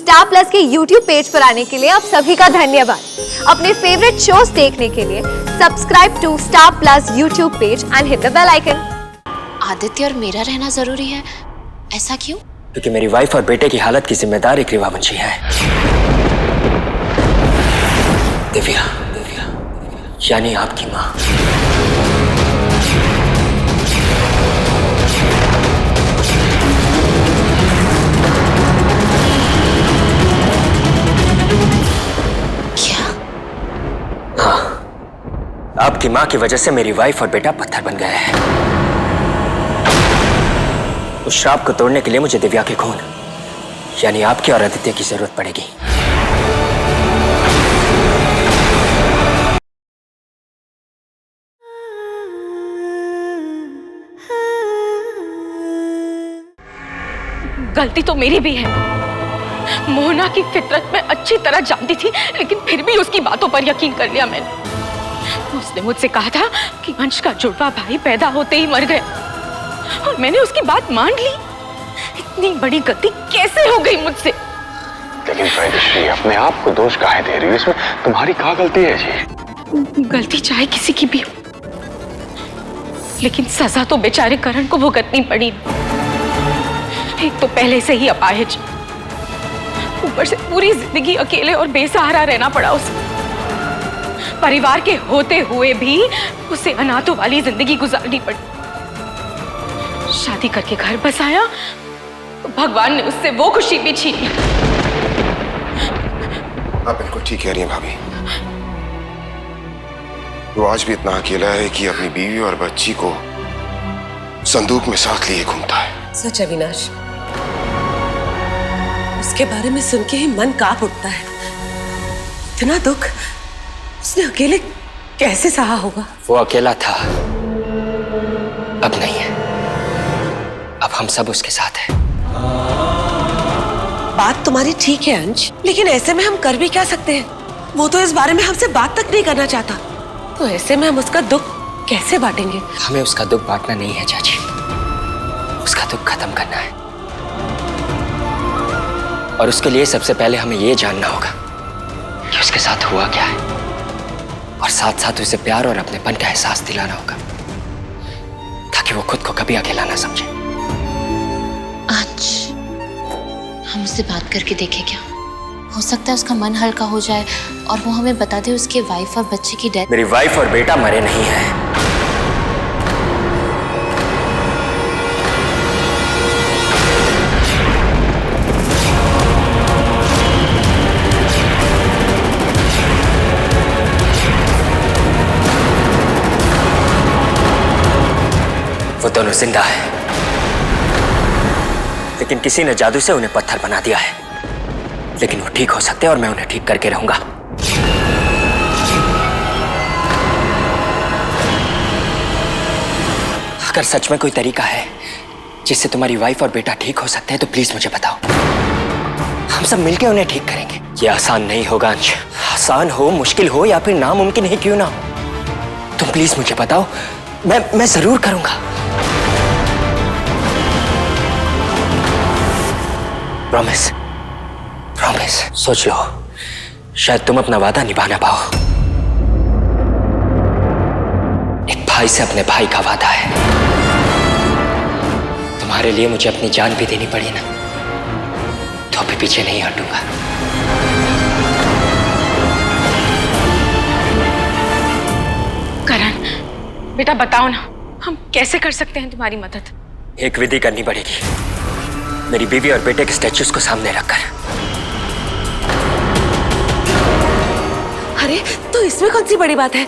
Star plus के YouTube page पर आने के लिए आप सभी का धन्यवाद। अपने फेवरेट शोज देखने के लिए subscribe to Star Plus YouTube page and hit the bell icon. Aditya और मेरा रहना जरूरी है, ऐसा क्यों? क्योंकि मेरी वाइफ और बेटे की हालत की जिम्मेदार एक रिवावंशी है। दिव्या, यानी आपकी माँ। क्या? हाँ, आपकी माँ की वजह से मेरी वाइफ और बेटा पत्थर बन गए हैं। उस श्राप को तोड़ने के लिए मुझे दिव्या के खून, यानी आपकी और आदित्य की जरूरत पड़ेगी। गलती तो मेरी भी है। मोहना की फितरत में अच्छी तरह जानती थी, लेकिन फिर भी उसकी बातों पर यकीन कर लिया मैंने। उसने मुझसे कहा था कि अंश का जुड़वा भाई पैदा होते ही मर गया, और मैंने उसकी बात मान ली। इतनी बड़ी गलती कैसे हो गई मुझसे? लेकिन वैदेश्री, अपने आप को दोष काहे दे रही हो? इसमें तुम्हारी क्या गलती है जी? गलती चाहे किसी की भी हो, लेकिन सजा तो बेचारे करण को भुगतनी पड़ी। एक तो पहले से ही अपाहिज, ऊपर से पूरी जिंदगी अकेले और बेसहारा रहना पड़ा उसे। परिवार के होते हुए भी उसे अनाथों वाली जिंदगी गुजारनी पड़ी। शादी करके घर बसाया तो भगवान ने उससे वो खुशी भी छीन ली। आप बिल्कुल ठीक कह रही हैं भाभी। वो आज भी इतना अकेला है कि अपनी बीवी और बच्ची को संदूक में साथ लिए घूमता है। सच अविनाश, उसके बारे में सुन के ही मन कांप उठता है। इतना दुख उसने अकेले कैसे सहा होगा? वो अकेला था, अब नहीं है। अब हम सब उसके साथ हैं। बात तुम्हारी ठीक है अंश, लेकिन ऐसे में हम कर भी क्या सकते हैं? वो तो इस बारे में हमसे बात तक नहीं करना चाहता, तो ऐसे में हम उसका दुख कैसे बांटेंगे? हमें उसका दुख बांटना नहीं है चाची, उसका दुख खत्म करना है। और उसके लिए सबसे पहले हमें ये जानना होगा कि उसके साथ हुआ क्या है, और साथ साथ उसे प्यार और अपनेपन का एहसास दिलाना होगा, ताकि वो खुद को कभी अकेला ना समझे। आज हम उससे बात करके देखें क्या? हो सकता है उसका मन हल्का हो जाए और वो हमें बता दे उसके वाइफ और बच्चे की डेथ। मेरी वाइफ और बेटा मरे नहीं हैं। वो दोनों जिंदा है, लेकिन किसी ने जादू से उन्हें पत्थर बना दिया है। लेकिन वो ठीक हो सकते हैं और मैं उन्हें ठीक करके रहूंगा। अगर सच में कोई तरीका है जिससे तुम्हारी वाइफ और बेटा ठीक हो सकते हैं तो प्लीज मुझे बताओ। हम सब मिलकर उन्हें ठीक करेंगे। ये आसान नहीं होगा अंश, आसान हो, मुश्किल हो या फिर नामुमकिन ही क्यों ना हो, तुम प्लीज मुझे बताओ, मैं जरूर करूंगा। Promise, promise. सोच लो, शायद तुम अपना वादा निभा ना पाओ। एक भाई से अपने भाई का वादा है। तुम्हारे लिए मुझे अपनी जान भी देनी पड़ी ना, तो भी पीछे नहीं हटूंगा। करण बेटा, बताओ ना, हम कैसे कर सकते हैं तुम्हारी मदद? एक विधि करनी पड़ेगी, मेरी बीवी और बेटे के स्टैच्यूज को सामने रखकर। अरे तो इसमें कौन सी बड़ी बात है?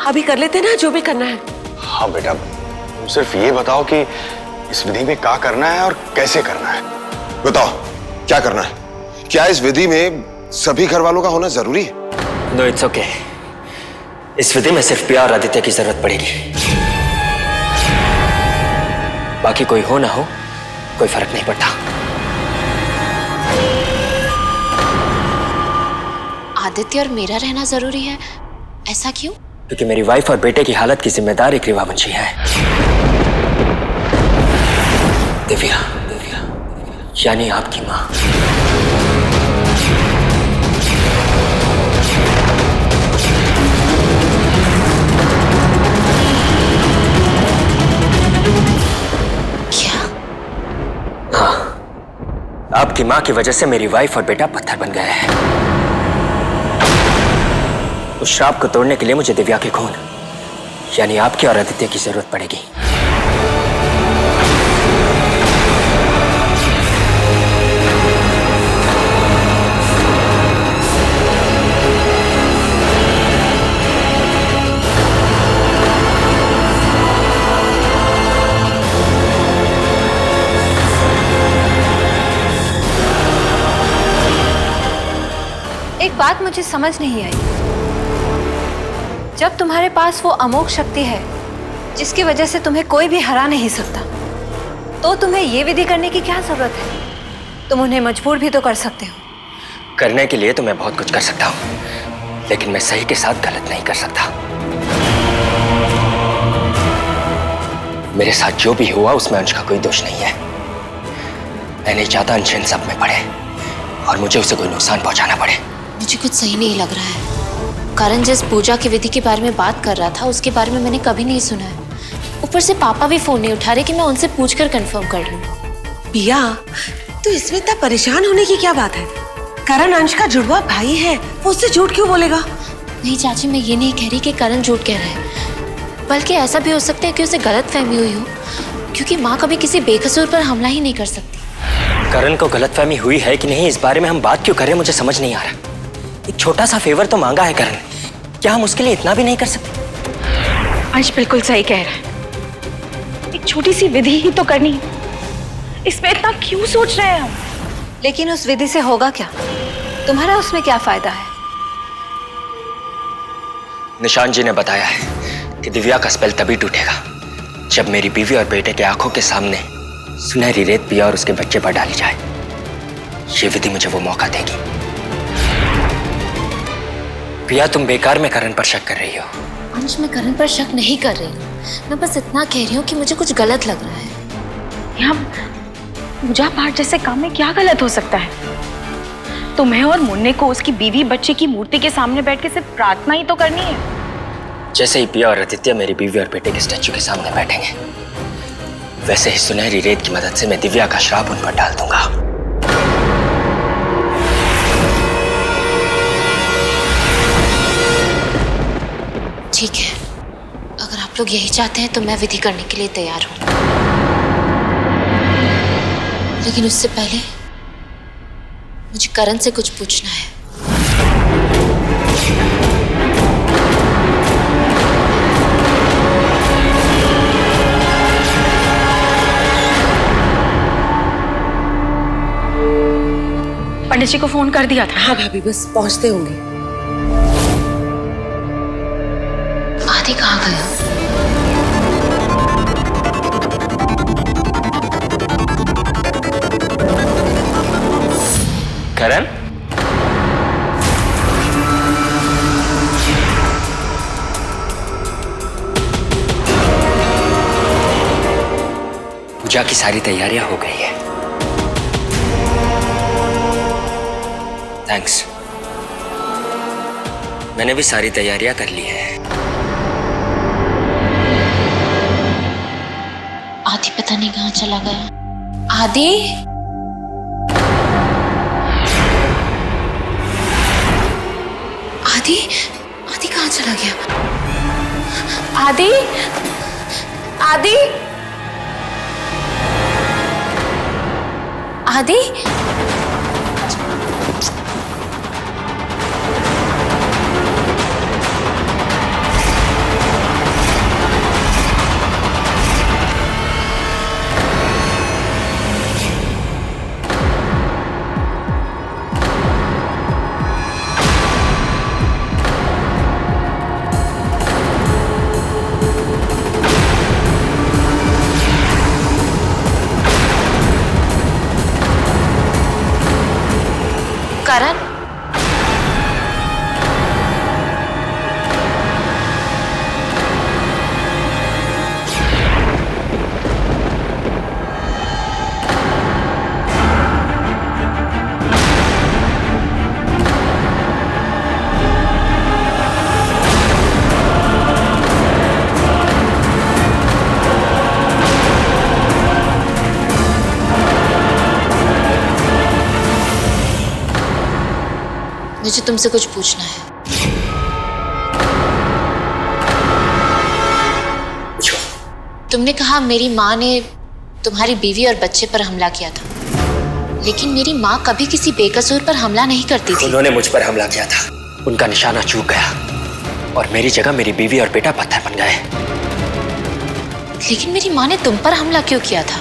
अभी कर लेते ना जो भी करना है। हाँ बेटा, तुम सिर्फ ये बताओ कि इस विधि में क्या करना है और कैसे करना है। बताओ क्या करना है? क्या इस विधि में सभी घर वालों का होना जरूरी है? No, it's okay. इस विधि में सिर्फ प्यार और आदित्य की जरूरत पड़ेगी। बाकी कोई हो ना हो, कोई फर्क नहीं पड़ता। आदित्य और मेरा रहना जरूरी है, ऐसा क्यों? क्योंकि मेरी वाइफ और बेटे की हालत की जिम्मेदार एक रिवावंशी है। दिव्या, यानी आपकी माँ। आपकी माँ की वजह से मेरी वाइफ और बेटा पत्थर बन गए हैं। उस श्राप को तोड़ने के लिए मुझे दिव्या के खून यानी आपकी और आदित्य की जरूरत पड़ेगी। एक बात मुझे समझ नहीं आई, जब तुम्हारे पास वो अमोघ शक्ति है जिसकी वजह से तुम्हें कोई भी हरा नहीं सकता, तो तुम्हें ये विधि करने की क्या जरूरत है? तुम उन्हें मजबूर भी तो कर सकते हो। करने के लिए तो मैं बहुत कुछ कर सकता हूँ, लेकिन मैं सही के साथ गलत नहीं कर सकता। मेरे साथ जो भी हुआ उसमें अंश का कोई दोष नहीं है। मैं नहीं चाहता अंश इन सब में पड़े और मुझे उसे कोई नुकसान पहुंचाना पड़े। मुझे कुछ सही नहीं लग रहा है। करण जिस पूजा की विधि के बारे में बात कर रहा था उसके बारे में मैंने कभी नहीं सुना है। ऊपर से पापा भी फोन नहीं उठा रहे कि मैं उनसे पूछकर कंफर्म कर लूं। पिया, तो इसमें इतना परेशान होने की क्या बात है? करण अंश का जुड़वा भाई है, वो उससे झूठ क्यों बोलेगा? नहीं चाची, मैं ये नहीं कह रही कि करण झूठ कह रहा है, बल्कि ऐसा भी हो सकता है कि उसे गलत फहमी हुई हो, क्योंकि माँ कभी किसी बेकसूर पर हमला ही नहीं कर सकती। करण को गलतफहमी हुई है कि नहीं, इस बारे में हम बात क्यों करें, मुझे समझ नहीं आ रहा। एक छोटा सा फेवर तो मांगा है करण, क्या हम उसके लिए इतना भी नहीं कर सकते? अंश बिल्कुल सही कह रहा है, एक छोटी सी विधि ही तो करनी है, इसमें इतना क्यों सोच रहे हैं हम? लेकिन उस विधि से होगा क्या? तुम्हारा उसमें क्या फायदा है? निशान जी ने बताया है कि दिव्या का स्पेल तभी टूटेगा जब मेरी बीवी और बेटे के आंखों के सामने सुनहरी रेत पिया और उसके बच्चे पर डाली जाए। ये विधि मुझे वो मौका देगी। पिया, तुम बेकार में करण पर शक कर रही हो। अंश, मैं करण पर शक नहीं कर रही हूँ, मैं बस इतना कह रही हूँ कि मुझे कुछ गलत लग रहा है। यहाँ पूजा पाठ जैसे काम में क्या गलत हो सकता है? तुम्हें और मुन्ने को उसकी बीवी बच्चे की मूर्ति के सामने बैठ के सिर्फ प्रार्थना ही तो करनी है। जैसे ही पिया और आदित्य मेरी बीवी और बेटे के स्टैचू के सामने बैठेंगे, वैसे ही सुनहरी रेत की मदद से मैं दिव्या का श्राप उन पर डाल दूंगा। ठीक है, अगर आप लोग यही चाहते हैं तो मैं विधि करने के लिए तैयार हूँ, लेकिन उससे पहले मुझे करण से कुछ पूछना है। पंडित जी को फोन कर दिया था। हाँ भाभी, बस पहुंचते होंगे। आदि कहाँ गया? करण, पूजा की सारी तैयारियां हो गई है। थैंक्स, मैंने भी सारी तैयारियां कर ली है। आदि पता नहीं कहाँ चला गया। आदि, आदि, आदि कहाँ चला गया? आदि, आदि, आदि, करण, मुझे तुमसे कुछ पूछना है। पूछो। तुमने कहा मेरी माँ ने तुम्हारी बीवी और बच्चे पर हमला किया था, लेकिन मेरी माँ कभी किसी बेकसूर पर हमला नहीं करती थी। उन्होंने मुझ पर हमला किया था, उनका निशाना चूक गया और मेरी जगह मेरी बीवी और बेटा पत्थर बन गए। लेकिन मेरी माँ ने तुम पर हमला क्यों किया था?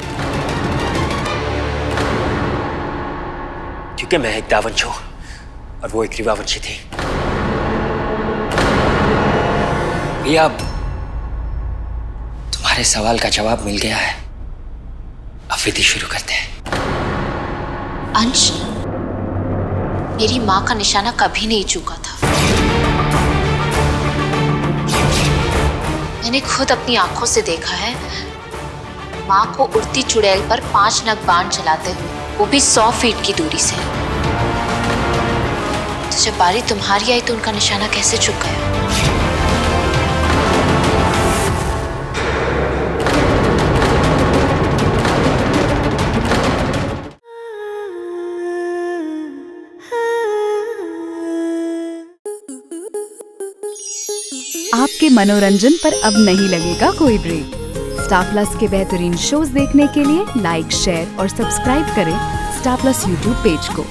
क्योंकि मैं एक दावंश हूं और वो एक रिवावंशी थी। भैया, तुम्हारे सवाल का जवाब मिल गया है। अब विधि शुरू करते हैं। अंश, मेरी माँ का निशाना कभी नहीं चूका था। मैंने खुद अपनी आंखों से देखा है माँ को उड़ती चुड़ैल पर 5 नग बाण चलाते हुए, वो भी 100 फीट की दूरी से। तो जब बारी तुम्हारी आई तो उनका निशाना कैसे चूक गया? आपके मनोरंजन पर अब नहीं लगेगा कोई ब्रेक। स्टार प्लस के बेहतरीन शोज देखने के लिए लाइक, शेयर और सब्सक्राइब करें स्टार प्लस यूट्यूब पेज को।